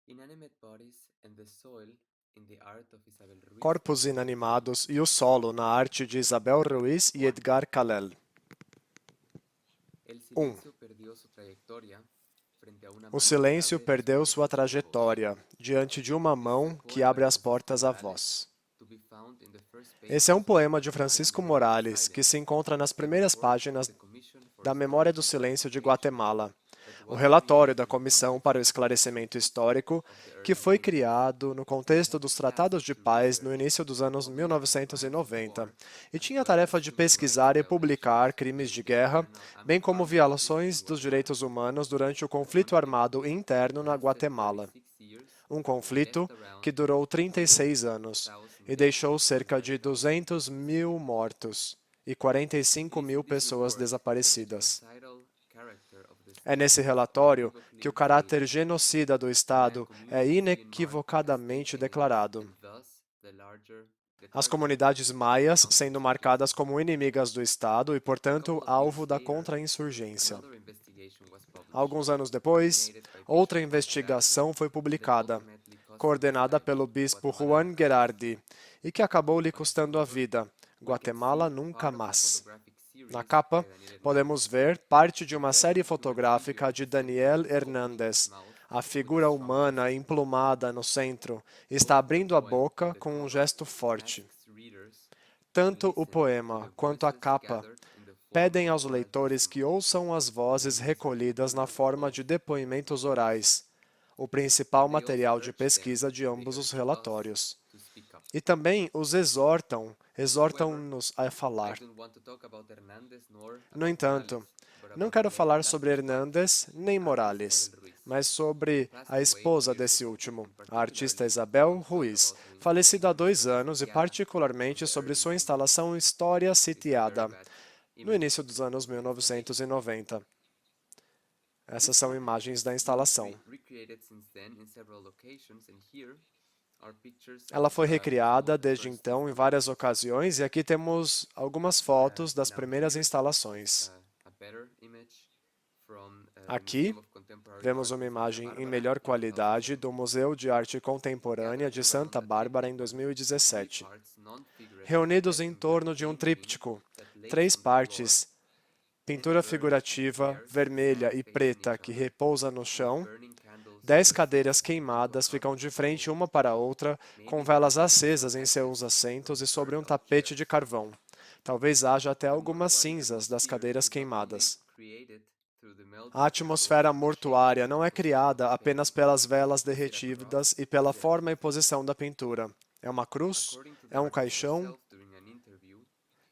Inanimate Bodies and the Soil in the Art of Isabel Ruiz Corpos e Edgar Calel. inanimados e o solo na arte de Isabel Ruiz e 1. Edgar Calel. El 1. silencio perdió su trayectoria frente a una O mano que silêncio abre las perdeu sua puertas a la voz. trajetória diante de uma Este mão que poema abre de as Francisco portas à Morales, voz. to be found in the first Esse é pages um of poema de Guatemala Francisco Memory of Morales que se Silence, encontra nas a primeiras report of páginas the Commission for da Memória do Historical Silêncio de Identification Guatemala, that o was relatório created da in the Comissão para o context Esclarecimento Histórico, of the que early foi 90s. criado no I contexto had the dos task Tratados de to Paz no research início dos the anos abominable crimes of 1990, war, e as tinha a well tarefa as de human rights pesquisar e violations publicar crimes during de the guerra, internal bem como armed conflict violações in dos Guatemala. direitos humanos durante o A conflito conflict armado that interno na lasted Guatemala. 36 years Um and left conflito que around durou 36 anos 4,000 e dead deixou and cerca de 9,000 200 mil displaced. mortos e It 45 is in mil this pessoas report that the desaparecidas. genocidal character of the É state nesse is relatório que unequivocally o caráter stated. genocida do My Estado é communities see in Mark a state inequivocadamente enemy declarado. and thus the As target of comunidades maias sendo counterinsurgency. marcadas como inimigas do Estado e, A portanto, couple of alvo years da later, contra-insurgência. another investigation was published, Alguns anos depois, coordinated by outra Bishop Juan Gerardi, investigação foi that publicada, ultimately cost the coordenada life pelo of bispo Guatemala Juan Nunca Más. Gerardi, e que acabou lhe On its custando a cover, vida. we can Guatemala see nunca part of a mais. photographic Na series capa, by Daniel podemos Hernandez. ver parte de The uma best série human fotográfica figure de centered Daniel is opening its Hernández. mouth A with a figura strong humana gesture. emplumada no centro está Both the abrindo a poem and boca the com um cover gesto forte. asks readers to Tanto o listen to the poema quanto a voices capa gathered in the form pedem of aos oral leitores que testimony. ouçam as vozes These are recolhidas na popularly forma called de depoimentos proofs, orais, o but principal they also material de urge them pesquisa de and they ambos os urge us relatórios. to speak up. E também os However, exortam-nos a I falar. don't want to talk about Hernandez nor No about entanto, Morales, but não about the quero falar last sobre resort, Hernández nem artist Isabel Morales, Ruiz, mas who sobre passed a away 2 esposa years desse ago, último, and a artista particularly I Isabel will talk Ruiz, about her falecida há installation 2 anos e Sitiada of particularmente the sobre early sua 90s. instalação História These are very Sitiada, bad no images início dos anos of the installation. 1990. Essas This são work imagens has da been instalação. recreated since then in several locations, and here are pictures Ela foi of some of recriada the desde first então em várias installations. ocasiões e aqui temos algumas fotos das Now primeiras here is instalações. a better image from the Aqui Museum of Contemporary vemos Art uma in Santa imagem em Bárbara melhor in qualidade 2017. do Museu de Arte Gathered Contemporânea de around Santa a Bárbara em triptych of 2017. parts non-figurative Reunidos em resin black torno de um clay molding tríptico, that lays 3 on the floor, partes, 10 pintura urns figurativa, pairs vermelha stand e facing preta each que other, repousa no with chão, burning candles 10 placed cadeiras in vertical queimadas ficam de columns frente below. uma para a outra, com Maybe there velas are even some acesas em seus ashes assentos from e sobre um burned out tapete de chairs. carvão. Talvez haja até The algumas mortuary cinzas das atmosphere cadeiras is not only queimadas. created through the A melting candles atmosfera and the shape mortuária não and é position of criada the apenas painting. pelas velas Is it a cross? derretidas e pela Is it a forma e coffin? posição da pintura. É uma cruz? According to the É um artist caixão? herself during an interview,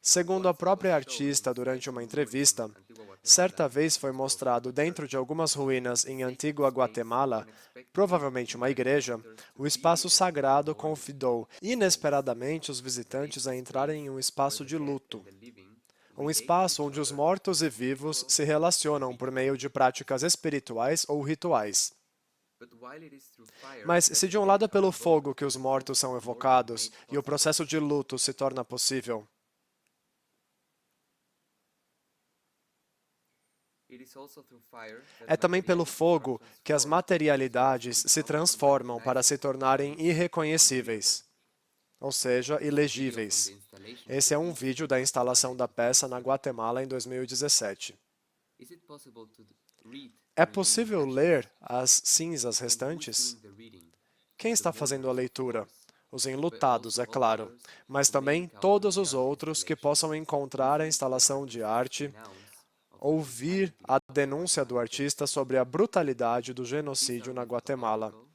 Segundo a once it was própria shown in artista durante special uma museum entrevista, Antigua Guatemala, certa vez foi it was that mostrado a dentro church, de algumas ruínas a em sacred Antigua space, Guatemala, unexpectedly provavelmente uma invited igreja, visitors to o see espaço and feel sagrado mourning convidou souls. inesperadamente os That is visitantes a a entrarem em space um where espaço the de dead and luto, the living um relate to espaço each onde os other mortos through e vivos spiritual se and relacionam por ritual meio de acts. práticas espirituais ou rituais. But while it is through fire Mas that se the de um dead lado é are pelo fogo evoked que and os the mortos process são of mourning evocados made e o possible, processo de luto se torna possível, it is also through fire that é também pelo materialities are fogo que as transformed so as to materialidades se become transformam para se unrecognizable, that tornarem is, unreadable. irreconhecíveis, ou seja, This is a video from the ilegíveis. installation of the Esse é um piece vídeo in da Guatemala instalação in da peça na 2017. Guatemala em 2017. Is it possible to read É the remaining possível ashes? ler as cinzas And who is restantes? doing the reading? Quem The está fazendo a mourners, of leitura? course, Os but enlutados, also é all claro, others mas who may também encounter todos the os art outros que installation, possam encontrar a listen to the instalação de artist's arte, denounce of the ouvir brutality a of the denúncia do Guatemala artista genocide. sobre a brutalidade do These are genocídio na Guatemala. methodological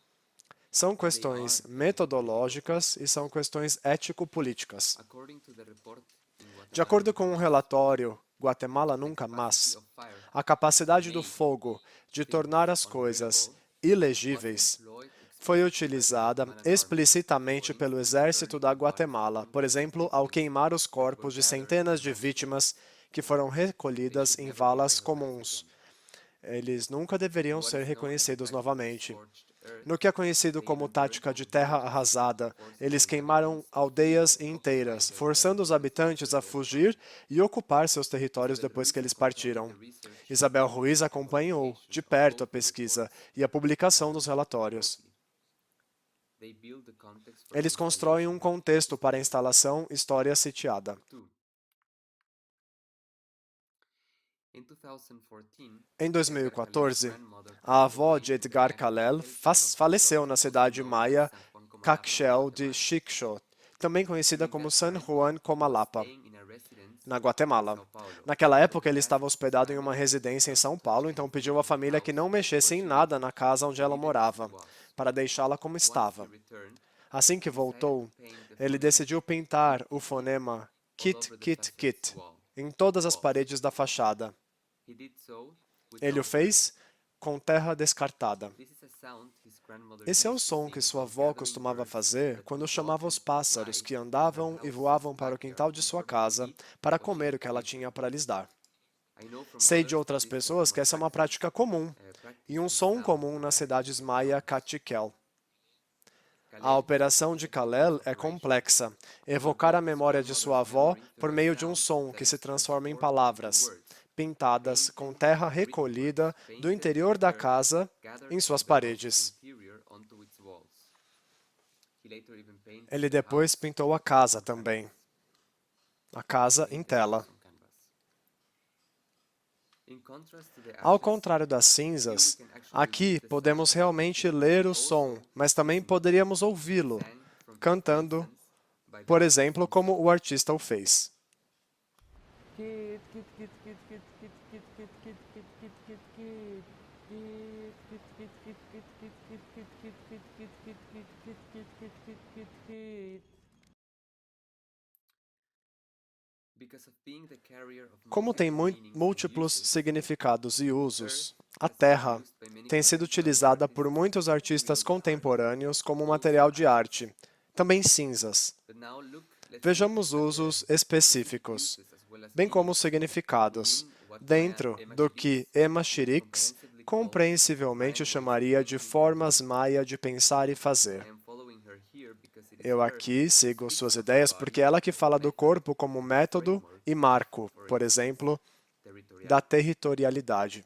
São and they are questões ethico-political too. metodológicas e são questões ético-políticas. According to the report in De Guatemala acordo Nunca com um Más, relatório Guatemala the Nunca capacity Mais, of fire a to capacidade do make fogo de tornar things as coisas unreadable was ilegíveis employed foi explicitly by the utilizada Guatemalan army, explicitamente for pelo instance, exército burning da the bodies of Guatemala, por hundreds of exemplo, ao victims queimar os that were corpos de gathered in centenas de mounds. vítimas que foram They recolhidas should em never be valas recognized comuns. again. Eles nunca In deveriam what ser is known as the reconhecidos tactic of novamente. scorched earth, No que é conhecido they como even burned tática whole de terra villages arrasada, to force the eles queimaram inhabitants to flee aldeias and occupy inteiras, their forçando os territories habitantes after a they had gone. fugir e ocupar seus territórios Isabel depois que Ruiz eles accompanied partiram. the research Isabel Ruiz and the acompanhou publication de of perto a both the pesquisa reports e a publicação dos relatórios. closely. Eles constroem um contexto para a instalação História Sitiada. Em 2014, a avó de Edgar Calel faleceu na cidade maia Caxel de Xiquexo, também conhecida como San Juan Comalapa, na Guatemala. Naquela época, ele estava hospedado em uma residência em São Paulo, então pediu à família que não mexesse em nada na casa onde ela morava, para deixá-la como estava. Assim que voltou, ele decidiu pintar o fonema Kit, Kit, Kit em todas as paredes da fachada. Ele o fez com terra descartada. Esse é o som que sua avó costumava fazer quando chamava os pássaros que andavam e voavam para o quintal de sua casa para comer o que ela tinha para lhes dar. Sei de outras pessoas que essa é uma prática comum e um som comum nas cidades maia Cachiquel. A operação de Calel é complexa. Evocar a memória de sua avó por meio de um som que se transforma em palavras, pintadas com terra recolhida do interior da casa em suas paredes. Ele depois pintou a casa também. A casa em tela. Ao contrário das cinzas, aqui podemos realmente ler o som, mas também poderíamos ouvi-lo, cantando, por exemplo, como o artista o fez. Como tem múltiplos significados e usos, a terra tem sido utilizada por muitos artistas contemporâneos como material de arte, também cinzas. Vejamos usos específicos, bem como significados, dentro do que Emma Chirix compreensivelmente chamaria de formas maia de pensar e fazer. Eu aqui sigo suas ideias porque é ela que fala do corpo como método e marco, por exemplo, da territorialidade.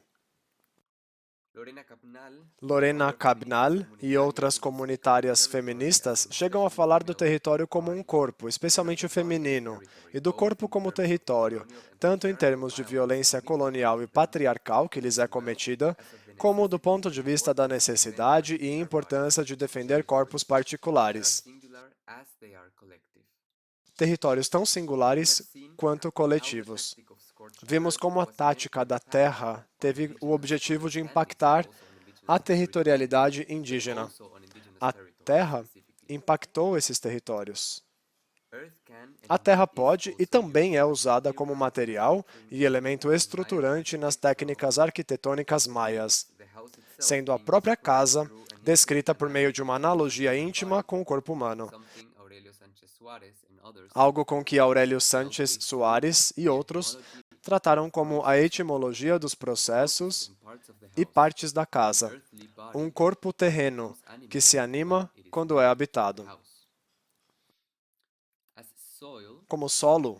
Lorena Cabnal e outras comunitárias feministas chegam a falar do território como um corpo, especialmente o feminino, e do corpo como território, tanto em termos de violência colonial e patriarcal que lhes é cometida, como do ponto de vista da necessidade e importância de defender corpos particulares. Territórios tão singulares quanto coletivos. Vimos como a tática da terra teve o objetivo de impactar a territorialidade indígena. A terra impactou esses territórios. A terra pode e também é usada como material e elemento estruturante nas técnicas arquitetônicas maias, sendo a própria casa descrita por meio de uma analogia íntima com o corpo humano. Algo com que Aurélio Sánchez Soares e outros trataram como a etimologia dos processos e partes da casa, um corpo terreno que se anima quando é habitado. Como solo,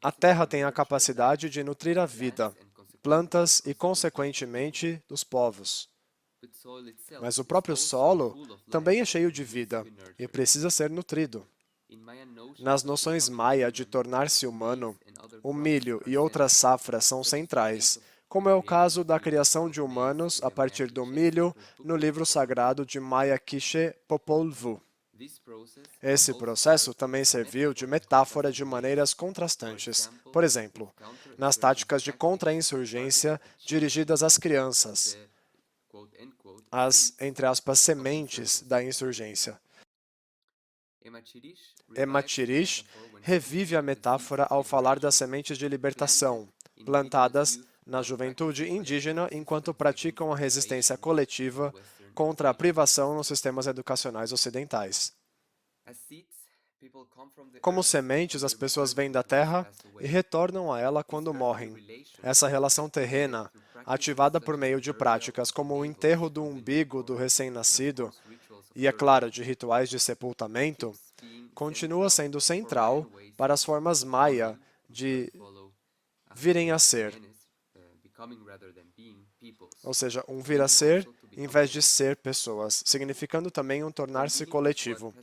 a terra tem a capacidade de nutrir a vida, plantas e, consequentemente, os povos. Mas o próprio solo também é cheio de vida e precisa ser nutrido. Nas noções maia de tornar-se humano, o milho e outras safras são centrais, como é o caso da criação de humanos a partir do milho no livro sagrado de Maya Quiché Popol Vuh. Esse processo também serviu de metáfora de maneiras contrastantes. Por exemplo, nas táticas de contra-insurgência dirigidas às crianças, as, entre aspas, sementes da insurgência. Emma Chirix revive a metáfora ao falar das sementes de libertação, plantadas na juventude indígena enquanto praticam a resistência coletiva contra a privação nos sistemas educacionais ocidentais. Como sementes, as pessoas vêm da terra e retornam a ela quando morrem. Essa relação terrena, ativada por meio de práticas como o enterro do umbigo do recém-nascido e, é claro, de rituais de sepultamento, continua sendo central para as formas maia de virem a ser, ou seja, um vir a ser em vez de ser pessoas, significando também um tornar-se coletivo.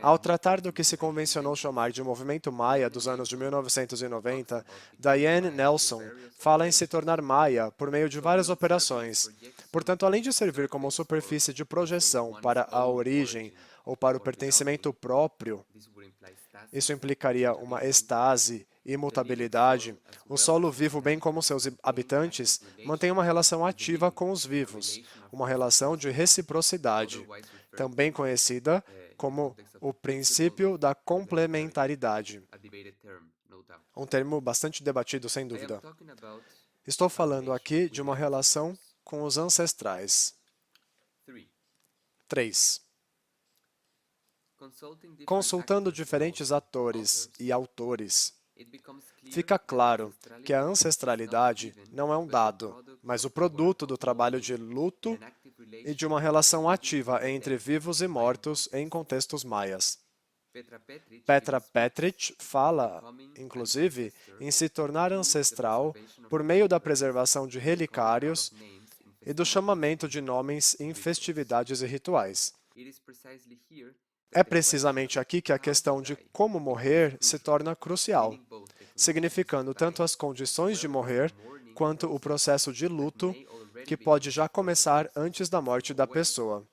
Ao tratar do que se convencionou chamar de movimento Maia dos anos de 1990, Diane Nelson fala em se tornar Maia por meio de várias operações. Portanto, além de servir como superfície de projeção para a origem ou para o pertencimento próprio, isso implicaria uma estase, imutabilidade. O solo vivo, bem como seus habitantes, mantém uma relação ativa com os vivos, uma relação de reciprocidade, também conhecida como o princípio da complementaridade. Um termo bastante debatido, sem dúvida. Estou falando aqui de uma relação com os ancestrais. 3. Consultando diferentes atores e autores, fica claro que a ancestralidade não é um dado, mas o produto do trabalho de luto e de uma relação ativa entre vivos e mortos em contextos maias. Petra Petric fala, inclusive, em se tornar ancestral por meio da preservação de relicários e do chamamento de nomes em festividades e rituais. É precisamente aqui que a questão de como morrer se torna crucial, significando tanto as condições de morrer quanto o processo de luto, que pode já começar antes da morte da pessoa.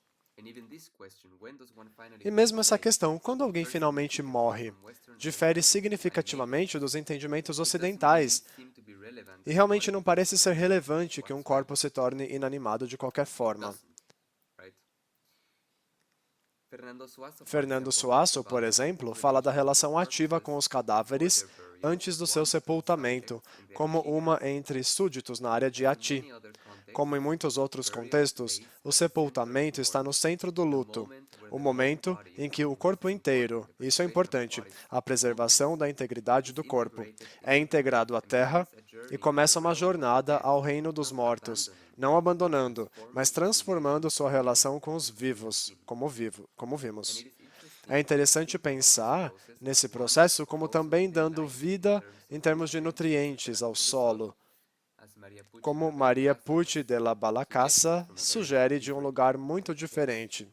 E mesmo essa questão, quando alguém finalmente morre, difere significativamente dos entendimentos ocidentais, e realmente não parece ser relevante que um corpo se torne inanimado de qualquer forma. Fernando Suasso, por exemplo, fala da relação ativa com os cadáveres antes do seu sepultamento, como uma entre súditos na área de Ati. Como em muitos outros contextos, o sepultamento está no centro do luto, o momento em que o corpo inteiro, isso é importante, a preservação da integridade do corpo, é integrado à terra e começa uma jornada ao reino dos mortos, não abandonando, mas transformando sua relação com os vivos, como vimos. É interessante pensar nesse processo como também dando vida em termos de nutrientes ao solo, como Maria Pucci de la Balacassa sugere de um lugar muito diferente.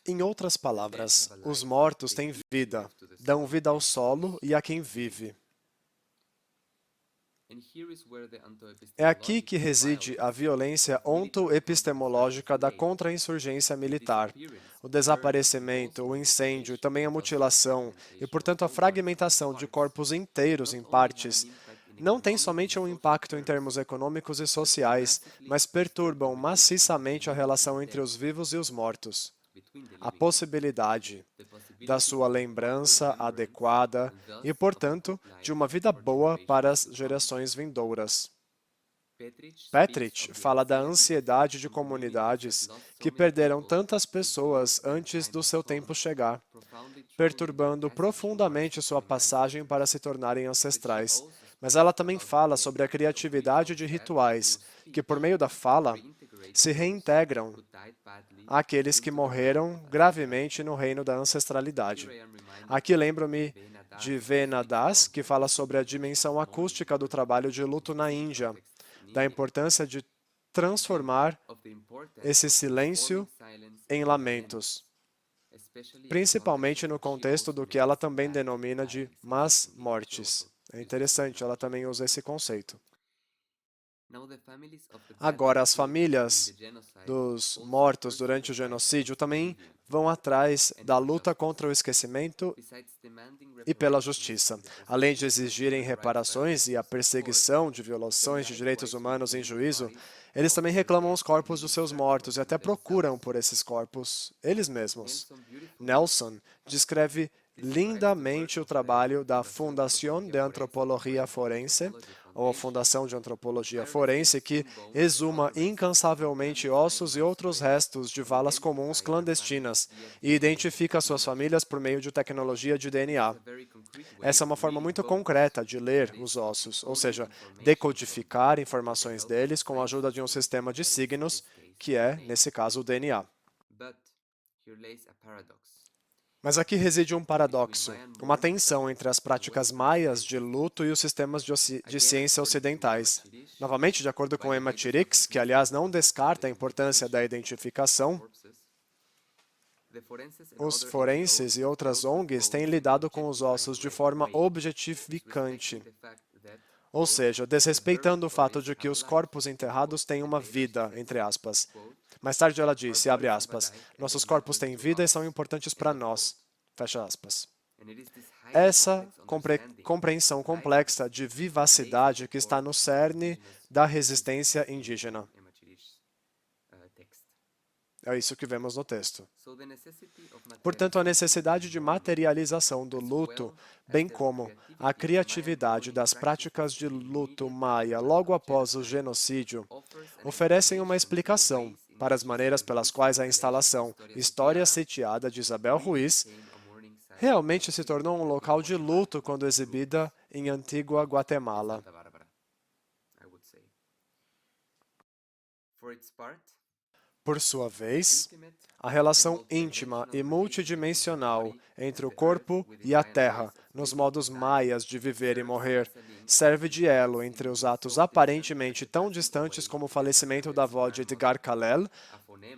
Em outras palavras, os mortos têm vida, dão vida ao solo e a quem vive. É aqui que reside a violência ontoepistemológica da contra-insurgência militar. O desaparecimento, o incêndio e também a mutilação, e, portanto, a fragmentação de corpos inteiros em partes, não tem somente um impacto em termos econômicos e sociais, mas perturbam maciçamente a relação entre os vivos e os mortos. A possibilidade da sua lembrança adequada e, portanto, de uma vida boa para as gerações vindouras. Petric fala da ansiedade de comunidades que perderam tantas pessoas antes do seu tempo chegar, perturbando profundamente sua passagem para se tornarem ancestrais. Mas ela também fala sobre a criatividade de rituais, que por meio da fala se reintegram àqueles que morreram gravemente no reino da ancestralidade. Aqui lembro-me de Veena Das, que fala sobre a dimensão acústica do trabalho de luto na Índia, da importância de transformar esse silêncio em lamentos, principalmente no contexto do que ela também denomina de más mortes. É interessante, ela também usa esse conceito. Agora, as famílias dos mortos durante o genocídio também vão atrás da luta contra o esquecimento e pela justiça. Além de exigirem reparações e a perseguição de violações de direitos humanos em juízo, eles também reclamam os corpos dos seus mortos e até procuram por esses corpos eles mesmos. Nelson descreve lindamente o trabalho da Fundación de Antropología Forense, ou a Fundação de Antropologia Forense, que exuma incansavelmente ossos e outros restos de valas comuns clandestinas e identifica suas famílias por meio de tecnologia de DNA. Essa é uma forma muito concreta de ler os ossos, ou seja, decodificar informações deles com a ajuda de um sistema de signos, que é, nesse caso, o DNA. Mas aqui reside um paradoxo, uma tensão entre as práticas maias de luto e os sistemas de ciência ocidentais. Novamente, de acordo com Emma Chirix, que aliás não descarta a importância da identificação, os forenses e outras ONGs têm lidado com os ossos de forma objetificante, ou seja, desrespeitando o fato de que os corpos enterrados têm uma vida, entre aspas. Mais tarde ela disse, abre aspas, nossos corpos têm vida e são importantes para nós, fecha aspas. Essa compreensão complexa de vivacidade que está no cerne da resistência indígena. É isso que vemos no texto. Portanto, a necessidade de materialização do luto, bem como a criatividade das práticas de luto maia logo após o genocídio, oferecem uma explicação para as maneiras pelas quais a instalação História Sitiada de Isabel Ruiz realmente se tornou um local de luto quando exibida em Antigua Guatemala. Por sua vez, a relação íntima e multidimensional entre o corpo e a terra, nos modos maias de viver e morrer, serve de elo entre os atos aparentemente tão distantes como o falecimento da avó de Edgar Calel,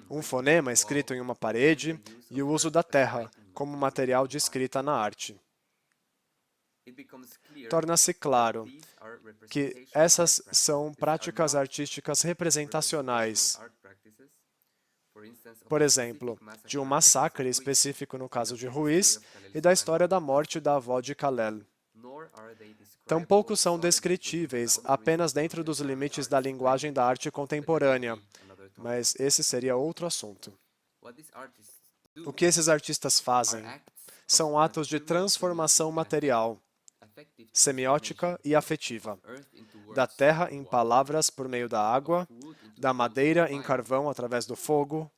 um fonema escrito em uma parede, e o uso da terra como material de escrita na arte. Torna-se claro que essas são práticas artísticas representacionais, por exemplo, de um massacre específico no caso de Ruiz e da história da morte da avó de Calel. Tampouco são descritíveis apenas dentro dos limites da linguagem da arte contemporânea, mas esse seria outro assunto. O que esses artistas fazem são atos de transformação material, semiótica e afetiva, da terra em palavras por meio da água, da madeira em carvão através do fogo,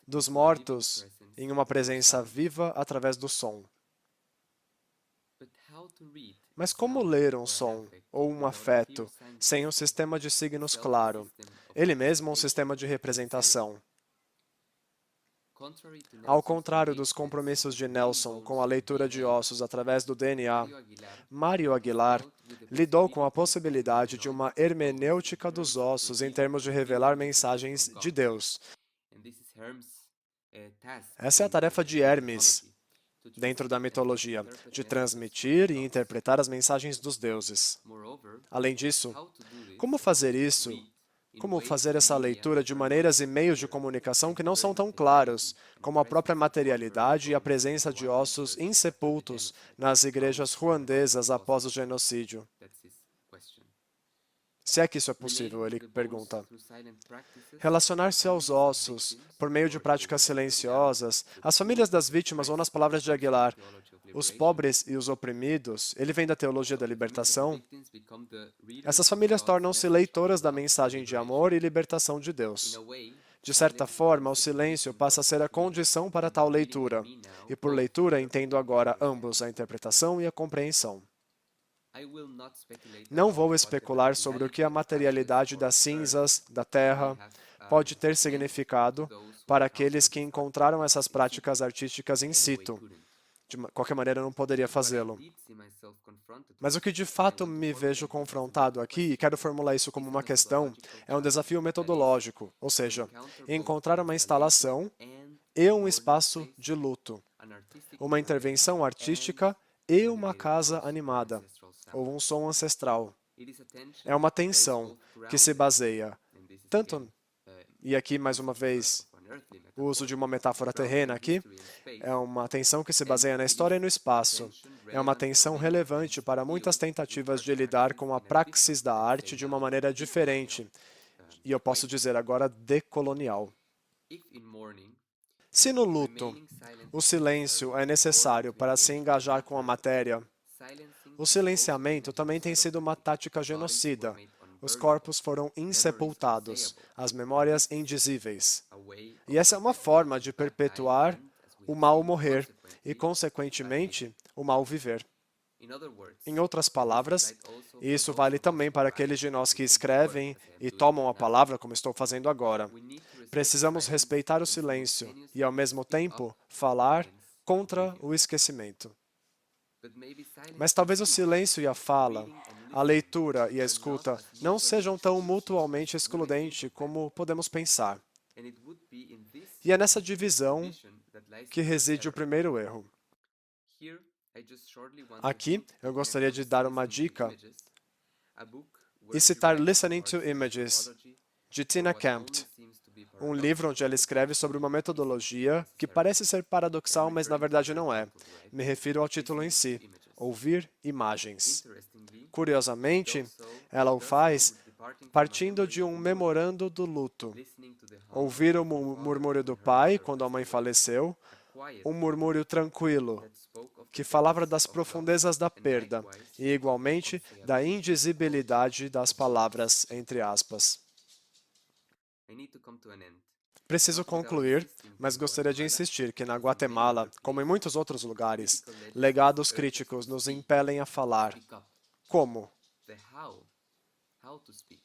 dos mortos em uma presença viva através do som. Mas como ler um som ou um afeto sem um sistema de signos claro, ele mesmo um sistema de representação? Ao contrário dos compromissos de Nelson com a leitura de ossos através do DNA, Mário Aguilar lidou com a possibilidade de uma hermenêutica dos ossos em termos de revelar mensagens de Deus. Essa é a tarefa de Hermes, dentro da mitologia, de transmitir e interpretar as mensagens dos deuses. Além disso, como fazer isso? Como fazer essa leitura de maneiras e meios de comunicação que não são tão claros, como a própria materialidade e a presença de ossos insepultos nas igrejas ruandesas após o genocídio? Se é que isso é possível, ele pergunta. Relacionar-se aos ossos, por meio de práticas silenciosas, as famílias das vítimas, ou nas palavras de Aguilar, os pobres e os oprimidos, ele vem da teologia da libertação. Essas famílias tornam-se leitoras da mensagem de amor e libertação de Deus. De certa forma, o silêncio passa a ser a condição para tal leitura. E por leitura, entendo agora ambos, a interpretação e a compreensão. Não vou especular sobre o que a materialidade das cinzas, da terra, pode ter significado para aqueles que encontraram essas práticas artísticas in situ. De qualquer maneira, eu não poderia fazê-lo. Mas o que de fato me vejo confrontado aqui, e quero formular isso como uma questão, é um desafio metodológico, ou seja, encontrar uma instalação e um espaço de luto, uma intervenção artística e uma casa animada, ou um som ancestral. É uma tensão que se baseia tanto, e aqui mais uma vez, o uso de uma metáfora terrena aqui, é uma tensão que se baseia na história e no espaço. É uma tensão relevante para muitas tentativas de lidar com a praxis da arte de uma maneira diferente, e eu posso dizer agora decolonial. Se no luto o silêncio é necessário para se engajar com a matéria, o silenciamento também tem sido uma tática genocida. Os corpos foram insepultados, as memórias indizíveis. E essa é uma forma de perpetuar o mal morrer e, consequentemente, o mal viver. Em outras palavras, e isso vale também para aqueles de nós que escrevem e tomam a palavra, como estou fazendo agora, precisamos respeitar o silêncio e, ao mesmo tempo, falar contra o esquecimento. Mas talvez o silêncio e a fala, a leitura e a escuta não sejam tão mutuamente excludentes como podemos pensar. E é nessa divisão que reside o primeiro erro. Aqui, eu gostaria de dar uma dica e citar Listening to Images, de Tina Kempt, um livro onde ela escreve sobre uma metodologia que parece ser paradoxal, mas na verdade não é. Me refiro ao título em si, Ouvir Imagens. Curiosamente, ela o faz partindo de um memorando do luto. Ouvir o murmúrio do pai quando a mãe faleceu, um murmúrio tranquilo, que falava das profundezas da perda e, igualmente, da indizibilidade das palavras, entre aspas. Preciso concluir, mas gostaria de insistir que na Guatemala, como em muitos outros lugares, legados críticos nos impelem a falar. Como?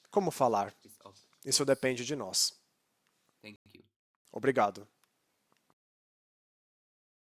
Como falar? Isso depende de nós. Obrigado.